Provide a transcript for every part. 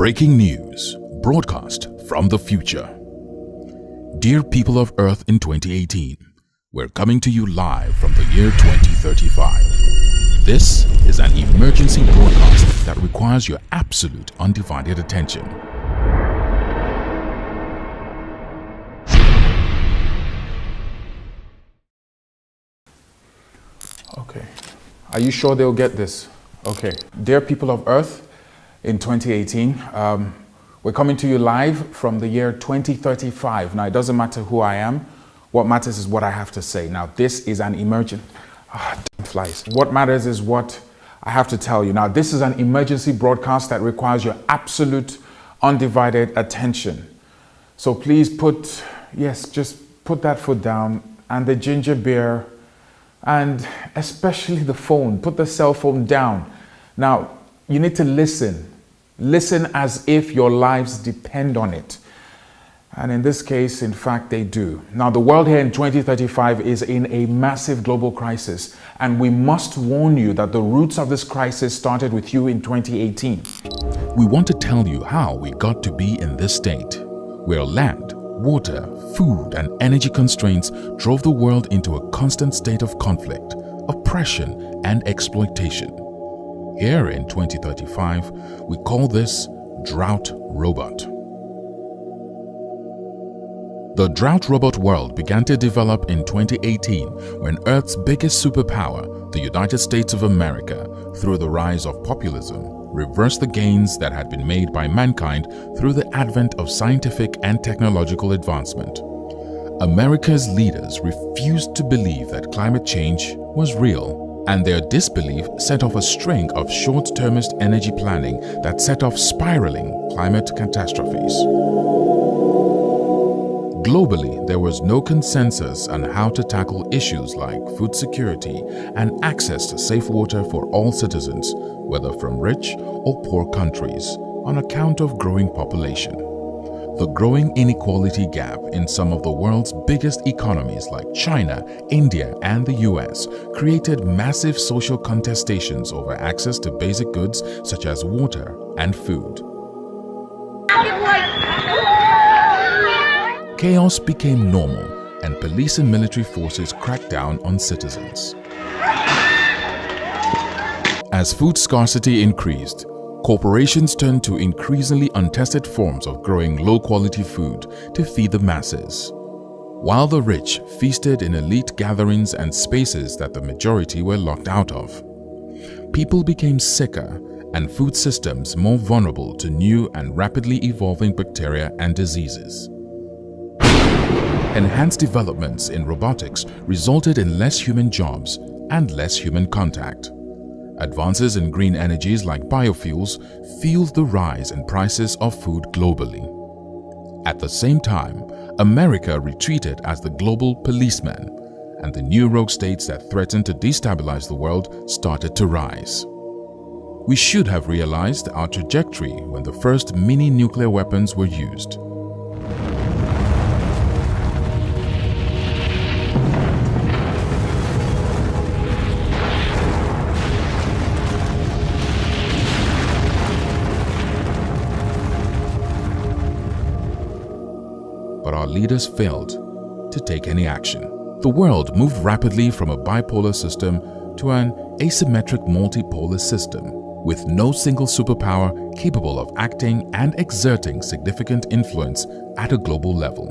Breaking news, broadcast from the future. Dear people of Earth in 2018, we're coming to you live from the year 2035. This is an emergency broadcast that requires your absolute undivided attention. Okay. Are you sure they'll get this? Okay. Dear people of Earth, in 2018, we're coming to you live from the year 2035. Now, it doesn't matter who I am. What matters is what I have to say. Now, this is an emergency. Flies. What matters is what I have to tell you. Now, this is an emergency broadcast that requires your absolute undivided attention. So please just put that foot down and the ginger beer and especially the phone. Put the cell phone down. Now, you need to listen. Listen as if your lives depend on it. And in this case, in fact, they do. Now, the world here in 2035 is in a massive global crisis. And we must warn you that the roots of this crisis started with you in 2018. We want to tell you how we got to be in this state, where land, water, food, and energy constraints drove the world into a constant state of conflict, oppression, and exploitation. Here in 2035, we call this drought-robot. The drought-robot world began to develop in 2018 when Earth's biggest superpower, the United States of America, through the rise of populism, reversed the gains that had been made by mankind through the advent of scientific and technological advancement. America's leaders refused to believe that climate change was real, and their disbelief set off a string of short-termist energy planning that set off spiraling climate catastrophes. Globally, there was no consensus on how to tackle issues like food security and access to safe water for all citizens, whether from rich or poor countries, on account of growing population. The growing inequality gap in some of the world's biggest economies like China, India, and the US created massive social contestations over access to basic goods such as water and food. Chaos became normal, and police and military forces cracked down on citizens. As food scarcity increased, corporations turned to increasingly untested forms of growing low-quality food to feed the masses, while the rich feasted in elite gatherings and spaces that the majority were locked out of. People became sicker and food systems more vulnerable to new and rapidly evolving bacteria and diseases. Enhanced developments in robotics resulted in less human jobs and less human contact. Advances in green energies like biofuels fueled the rise in prices of food globally. At the same time, America retreated as the global policeman, and the new rogue states that threatened to destabilize the world started to rise. We should have realized our trajectory when the first mini-nuclear weapons were used. But our leaders failed to take any action. The world moved rapidly from a bipolar system to an asymmetric multipolar system, with no single superpower capable of acting and exerting significant influence at a global level.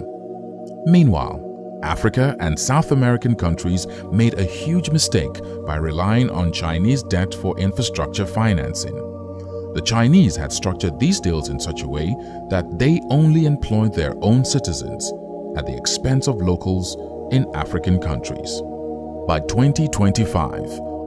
Meanwhile, Africa and South American countries made a huge mistake by relying on Chinese debt for infrastructure financing. The Chinese had structured these deals in such a way that they only employed their own citizens at the expense of locals in African countries. By 2025,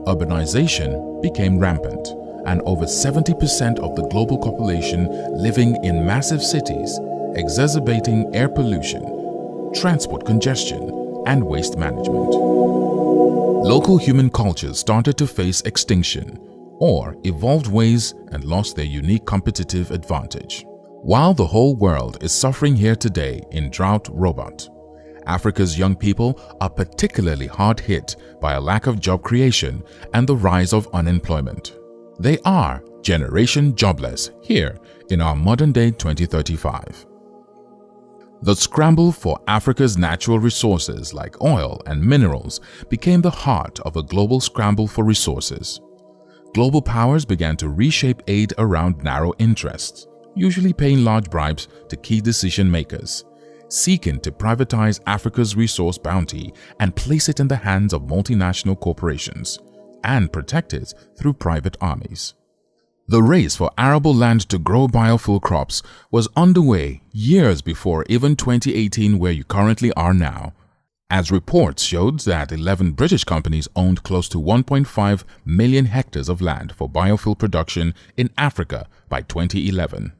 urbanization became rampant, and over 70% of the global population living in massive cities, exacerbating air pollution, transport congestion, and waste management. Local human cultures started to face extinction, or evolved ways and lost their unique competitive advantage. While the whole world is suffering here today in drought-robot, Africa's young people are particularly hard hit by a lack of job creation and the rise of unemployment. They are Generation Jobless, here in our modern-day 2035. The scramble for Africa's natural resources like oil and minerals became the heart of a global scramble for resources. Global powers began to reshape aid around narrow interests, usually paying large bribes to key decision makers, seeking to privatize Africa's resource bounty and place it in the hands of multinational corporations and protect it through private armies. The race for arable land to grow biofuel crops was underway years before even 2018, where you currently are now, as reports showed that 11 British companies owned close to 1.5 million hectares of land for biofuel production in Africa by 2011.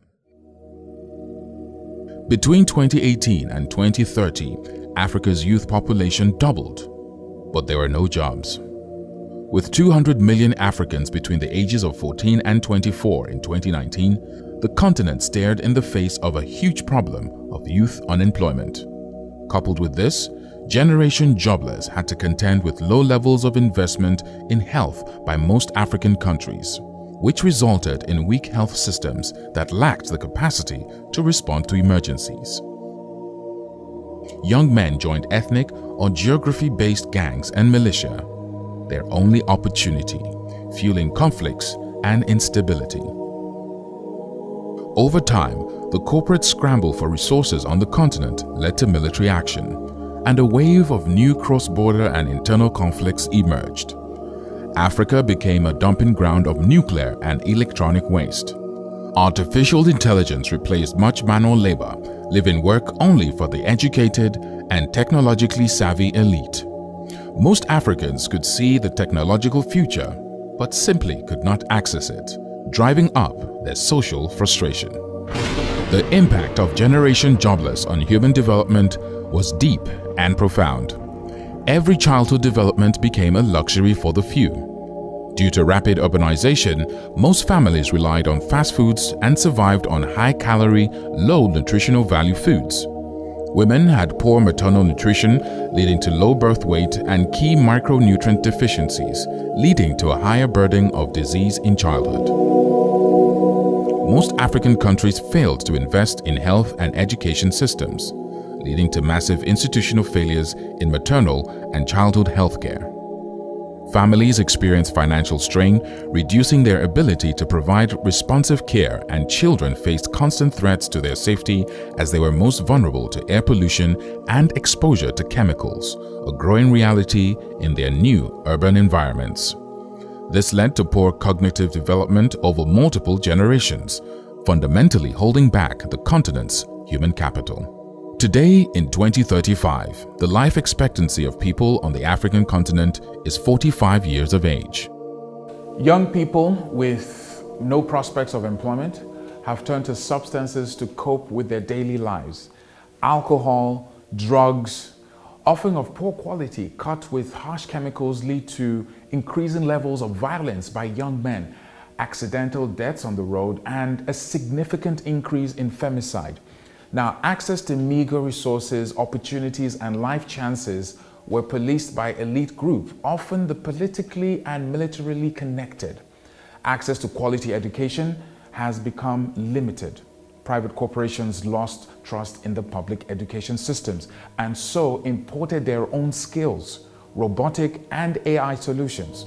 Between 2018 and 2030, Africa's youth population doubled, but there were no jobs. With 200 million Africans between the ages of 14 and 24 in 2019, the continent stared in the face of a huge problem of youth unemployment. Coupled with this, Generation Jobless had to contend with low levels of investment in health by most African countries, which resulted in weak health systems that lacked the capacity to respond to emergencies. Young men joined ethnic or geography-based gangs and militia, their only opportunity, fueling conflicts and instability. Over time, the corporate scramble for resources on the continent led to military action, and a wave of new cross-border and internal conflicts emerged. Africa became a dumping ground of nuclear and electronic waste. Artificial intelligence replaced much manual labor, leaving work only for the educated and technologically savvy elite. Most Africans could see the technological future, but simply could not access it, driving up their social frustration. The impact of Generation Jobless on human development was deep and profound. Every childhood development became a luxury for the few. Due to rapid urbanization, most families relied on fast foods and survived on high-calorie, low nutritional value foods. Women had poor maternal nutrition, leading to low birth weight and key micronutrient deficiencies, leading to a higher burden of disease in childhood. Most African countries failed to invest in health and education systems, leading to massive institutional failures in maternal and childhood health care. Families experienced financial strain, reducing their ability to provide responsive care, and children faced constant threats to their safety as they were most vulnerable to air pollution and exposure to chemicals, a growing reality in their new urban environments. This led to poor cognitive development over multiple generations, fundamentally holding back the continent's human capital. Today, in 2035, the life expectancy of people on the African continent is 45 years of age. Young people with no prospects of employment have turned to substances to cope with their daily lives. Alcohol, drugs, often of poor quality, cut with harsh chemicals, lead to increasing levels of violence by young men, accidental deaths on the road, and a significant increase in femicide. Now, access to meager resources, opportunities, and life chances were policed by elite groups, often the politically and militarily connected. Access to quality education has become limited. Private corporations lost trust in the public education systems and so imported their own skills, robotic and AI solutions.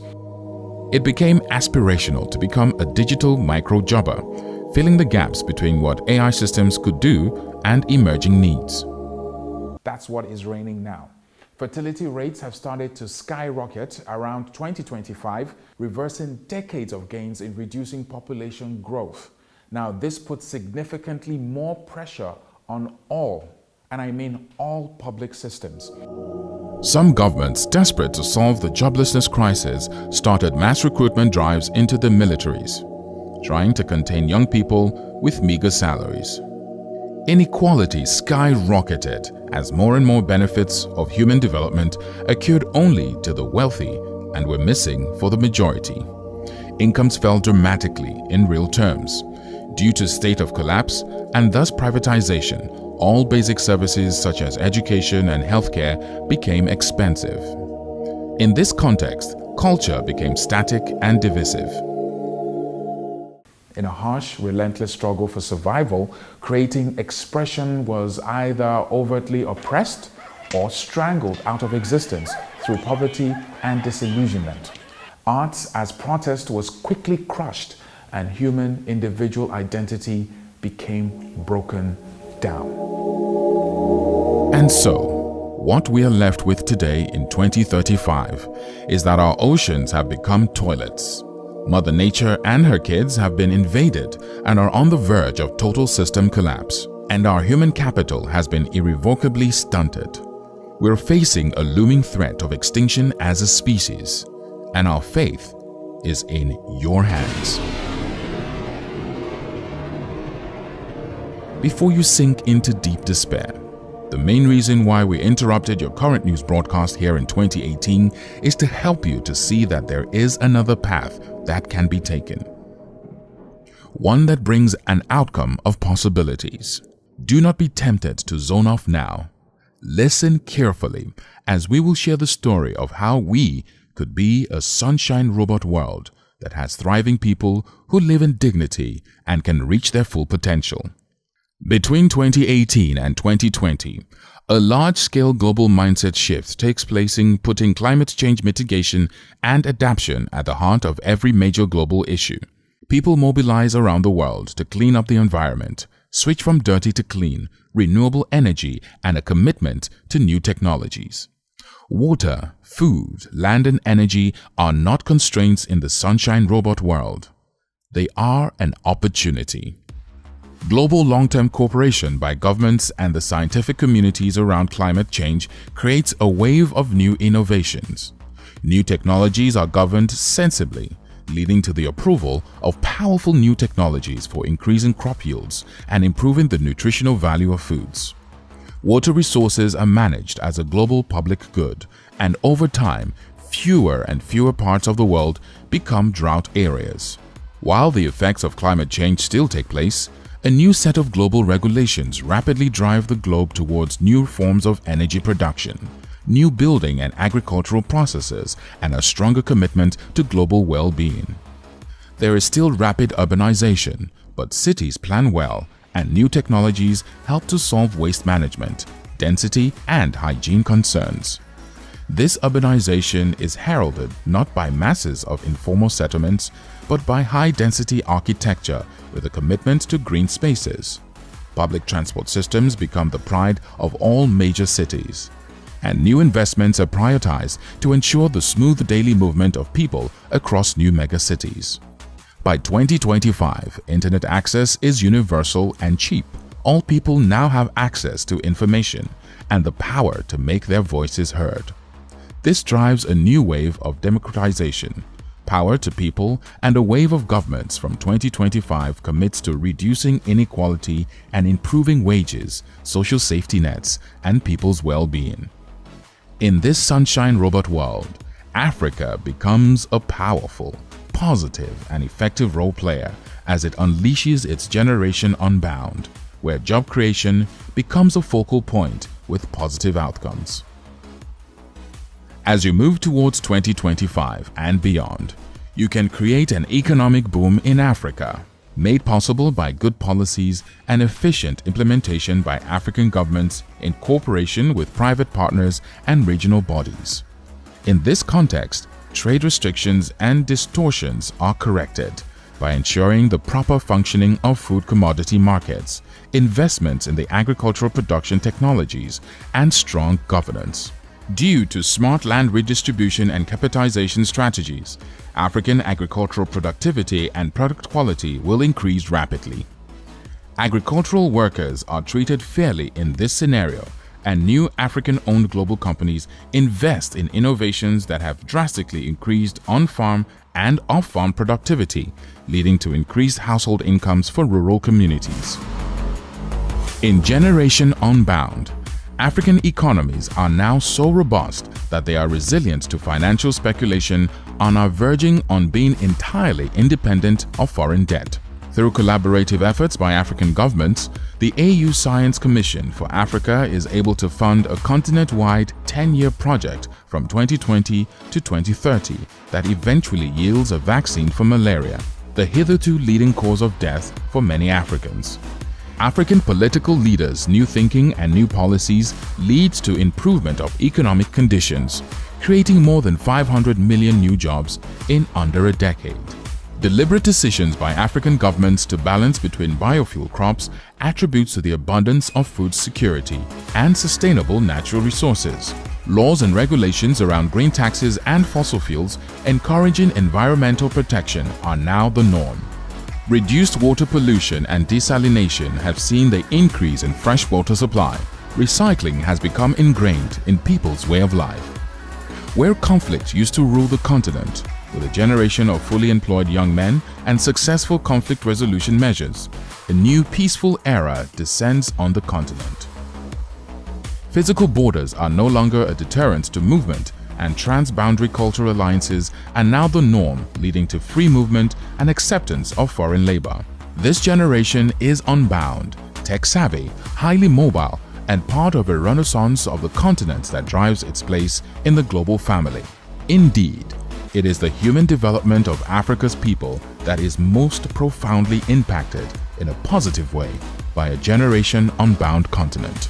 It became aspirational to become a digital micro-jobber, filling the gaps between what AI systems could do and emerging needs. That's what is reigning now. Fertility rates have started to skyrocket around 2025, reversing decades of gains in reducing population growth. Now, this puts significantly more pressure on all, and I mean all, public systems. Some governments, desperate to solve the joblessness crisis, started mass recruitment drives into the militaries, trying to contain young people with meager salaries. Inequality skyrocketed as more and more benefits of human development accrued only to the wealthy and were missing for the majority. Incomes fell dramatically in real terms. Due to state of collapse and thus privatization, all basic services such as education and healthcare became expensive. In this context, culture became static and divisive. In a harsh, relentless struggle for survival, creating expression was either overtly oppressed or strangled out of existence through poverty and disillusionment. Art as protest was quickly crushed and human individual identity became broken down. And so, what we are left with today in 2035 is that our oceans have become toilets. Mother Nature and her kids have been invaded and are on the verge of total system collapse, and our human capital has been irrevocably stunted. We're facing a looming threat of extinction as a species, and our faith is in your hands. Before you sink into deep despair, the main reason why we interrupted your current news broadcast here in 2018 is to help you to see that there is another path that can be taken. One that brings an outcome of possibilities. Do not be tempted to zone off now. Listen carefully as we will share the story of how we could be a sunshine robot world that has thriving people who live in dignity and can reach their full potential. Between 2018 and 2020, a large-scale global mindset shift takes place in putting climate change mitigation and adaptation at the heart of every major global issue. People mobilize around the world to clean up the environment, switch from dirty to clean, renewable energy, and a commitment to new technologies. Water, food, land, and energy are not constraints in the sunshine robot world. They are an opportunity. Global long-term cooperation by governments and the scientific communities around climate change creates a wave of new innovations. New technologies are governed sensibly, leading to the approval of powerful new technologies for increasing crop yields and improving the nutritional value of foods. Water resources are managed as a global public good, and over time, fewer and fewer parts of the world become drought areas. While the effects of climate change still take place, a new set of global regulations rapidly drive the globe towards new forms of energy production, new building and agricultural processes, and a stronger commitment to global well-being. There is still rapid urbanization, but cities plan well, and new technologies help to solve waste management, density, and hygiene concerns. This urbanization is heralded not by masses of informal settlements, but by high-density architecture with a commitment to green spaces. Public transport systems become the pride of all major cities, and new investments are prioritized to ensure the smooth daily movement of people across new megacities. By 2025, internet access is universal and cheap. All people now have access to information and the power to make their voices heard. This drives a new wave of democratization, power to people, and a wave of governments from 2025 commits to reducing inequality and improving wages, social safety nets, and people's well-being. In this sunshine robot world, Africa becomes a powerful, positive, and effective role player as it unleashes its generation unbound, where job creation becomes a focal point with positive outcomes. As you move towards 2025 and beyond, you can create an economic boom in Africa, made possible by good policies and efficient implementation by African governments in cooperation with private partners and regional bodies. In this context, trade restrictions and distortions are corrected by ensuring the proper functioning of food commodity markets, investments in the agricultural production technologies, and strong governance. Due to smart land redistribution and capitalization strategies, African agricultural productivity and product quality will increase rapidly. Agricultural workers are treated fairly in this scenario, and new African-owned global companies invest in innovations that have drastically increased on-farm and off-farm productivity, leading to increased household incomes for rural communities. In Generation Unbound, African economies are now so robust that they are resilient to financial speculation and are verging on being entirely independent of foreign debt. Through collaborative efforts by African governments, the AU Science Commission for Africa is able to fund a continent-wide 10-year project from 2020 to 2030 that eventually yields a vaccine for malaria. the hitherto leading cause of death for many Africans. African political leaders' new thinking and new policies leads to improvement of economic conditions, creating more than 500 million new jobs in under a decade. Deliberate decisions by African governments to balance between biofuel crops attributes to the abundance of food security and sustainable natural resources. Laws and regulations around green taxes and fossil fuels encouraging environmental protection are now the norm. Reduced water pollution and desalination have seen the increase in freshwater supply. Recycling has become ingrained in people's way of life. Where conflict used to rule the continent, with a generation of fully employed young men and successful conflict resolution measures, a new peaceful era descends on the continent. Physical borders are no longer a deterrent to movement, and transboundary cultural alliances are now the norm, leading to free movement and acceptance of foreign labor. This generation is unbound, tech-savvy, highly mobile, and part of a renaissance of the continent that drives its place in the global family. Indeed, it is the human development of Africa's people that is most profoundly impacted in a positive way by a generation unbound continent.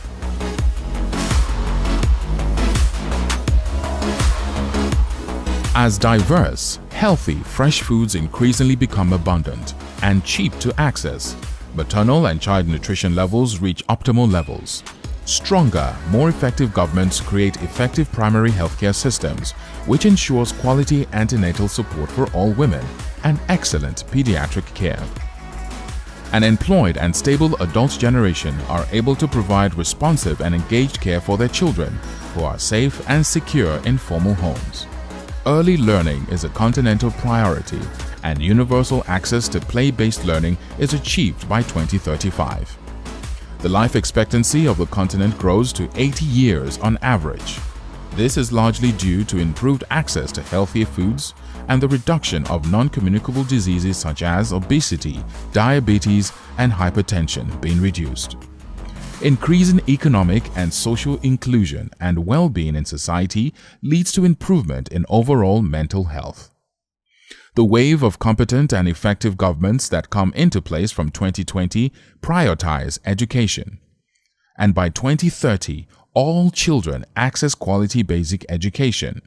As diverse, healthy, fresh foods increasingly become abundant and cheap to access, maternal and child nutrition levels reach optimal levels. Stronger, more effective governments create effective primary healthcare systems, which ensures quality antenatal support for all women and excellent pediatric care. An employed and stable adult generation are able to provide responsive and engaged care for their children, who are safe and secure in formal homes. Early learning is a continental priority, and universal access to play-based learning is achieved by 2035. The life expectancy of the continent grows to 80 years on average. This is largely due to improved access to healthier foods and the reduction of non-communicable diseases such as obesity, diabetes, and hypertension being reduced. Increasing economic and social inclusion and well-being in society leads to improvement in overall mental health. The wave of competent and effective governments that come into place from 2020 prioritize education. And by 2030, all children access quality basic education.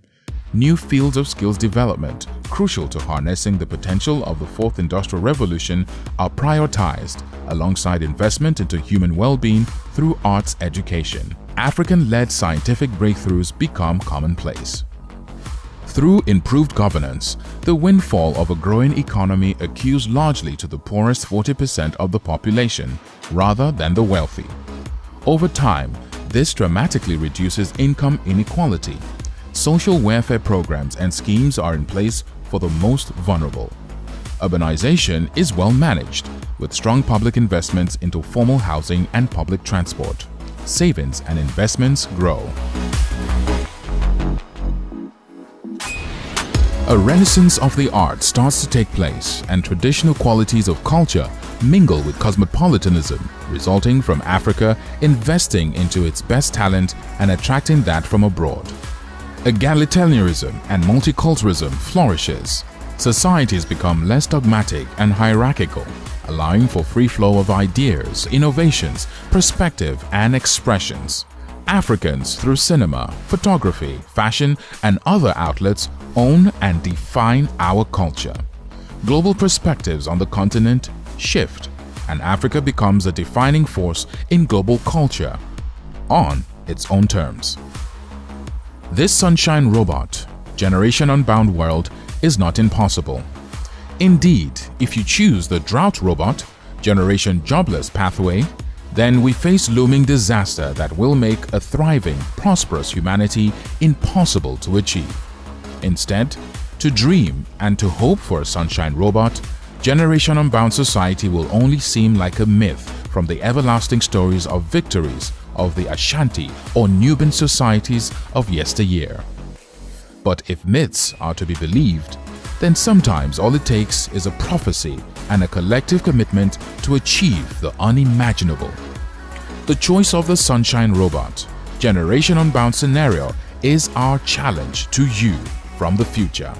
New fields of skills development, crucial to harnessing the potential of the fourth industrial revolution, are prioritized alongside investment into human well-being through arts education. African-led scientific breakthroughs become commonplace. Through improved governance, the windfall of a growing economy accrues largely to the poorest 40% of the population rather than the wealthy. Over time, this dramatically reduces income inequality. Social welfare programs and schemes are in place for the most vulnerable. Urbanization is well managed, with strong public investments into formal housing and public transport. Savings and investments grow. A renaissance of the arts starts to take place, and traditional qualities of culture mingle with cosmopolitanism, resulting from Africa investing into its best talent and attracting that from abroad. Egalitarianism and multiculturalism flourishes. Societies become less dogmatic and hierarchical, allowing for free flow of ideas, innovations, perspective, and expressions. Africans, through cinema, photography, fashion, and other outlets, own and define our culture. Global perspectives on the continent shift, and Africa becomes a defining force in global culture on its own terms. This sunshine robot, generation unbound world, is not impossible. Indeed, if you choose the drought robot, generation jobless pathway, then we face looming disaster that will make a thriving, prosperous humanity impossible to achieve. Instead, to dream and to hope for a sunshine robot, generation unbound society will only seem like a myth from the everlasting stories of victories of the Ashanti or Nubian societies of yesteryear. But if myths are to be believed, then sometimes all it takes is a prophecy and a collective commitment to achieve the unimaginable. The choice of the sunshine robot, generation unbound scenario, is our challenge to you from the future.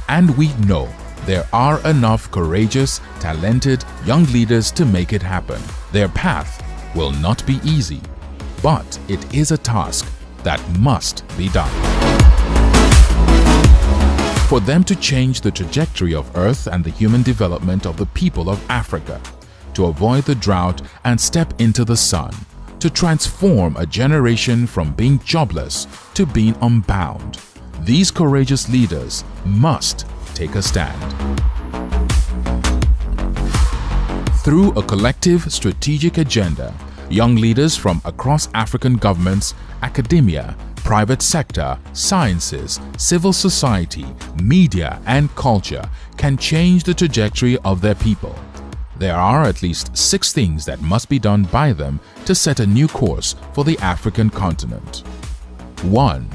And we know There are enough courageous, talented young leaders to make it happen. Their path will not be easy, but it is a task that must be done. For them to change the trajectory of Earth and the human development of the people of Africa, to avoid the drought and step into the sun, to transform a generation from being jobless to being unbound, these courageous leaders must take a stand. Through a collective strategic agenda, young leaders from across African governments, academia, private sector, sciences, civil society, media and culture can change the trajectory of their people. There are at least 6 things that must be done by them to set a new course for the African continent. 1.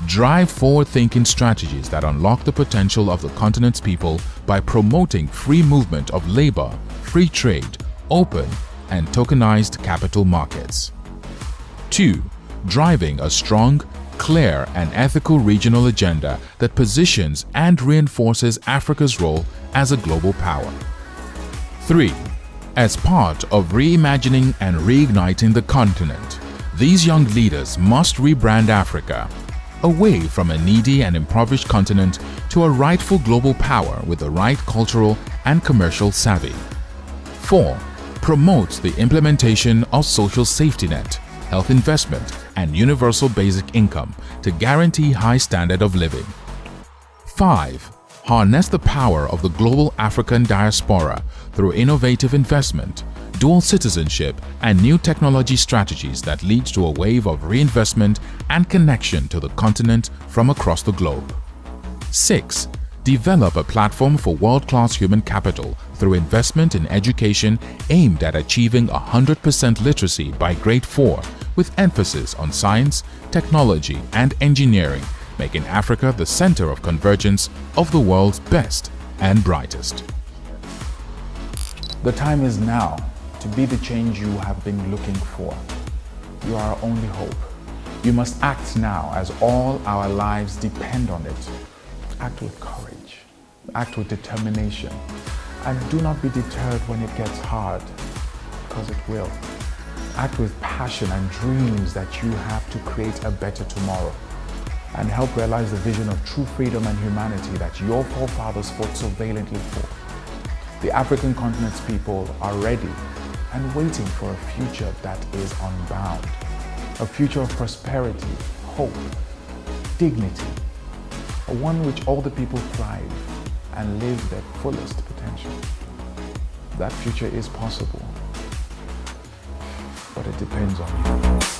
Drive forward-thinking strategies that unlock the potential of the continent's people by promoting free movement of labor, free trade, open and tokenized capital markets. 2. Driving a strong, clear and ethical regional agenda that positions and reinforces Africa's role as a global power. 3. As part of reimagining and reigniting the continent, these young leaders must rebrand Africa away from a needy and impoverished continent to a rightful global power with the right cultural and commercial savvy. 4. Promote the implementation of social safety net, health investment, and universal basic income to guarantee high standard of living. 5. Harness the power of the global African diaspora through innovative investment, dual citizenship, and new technology strategies that lead to a wave of reinvestment and connection to the continent from across the globe. 6. Develop a platform for world-class human capital through investment in education aimed at achieving 100% literacy by grade 4 with emphasis on science, technology, and engineering, making Africa the center of convergence of the world's best and brightest. The time is now to be the change you have been looking for. You are our only hope. You must act now as all our lives depend on it. Act with courage, act with determination, and do not be deterred when it gets hard, because it will. Act with passion and dreams that you have to create a better tomorrow and help realize the vision of true freedom and humanity that your forefathers fought so valiantly for. The African continent's people are ready and waiting for a future that is unbound, a future of prosperity, hope, dignity, one which all the people thrive and live their fullest potential. That future is possible, but it depends on you.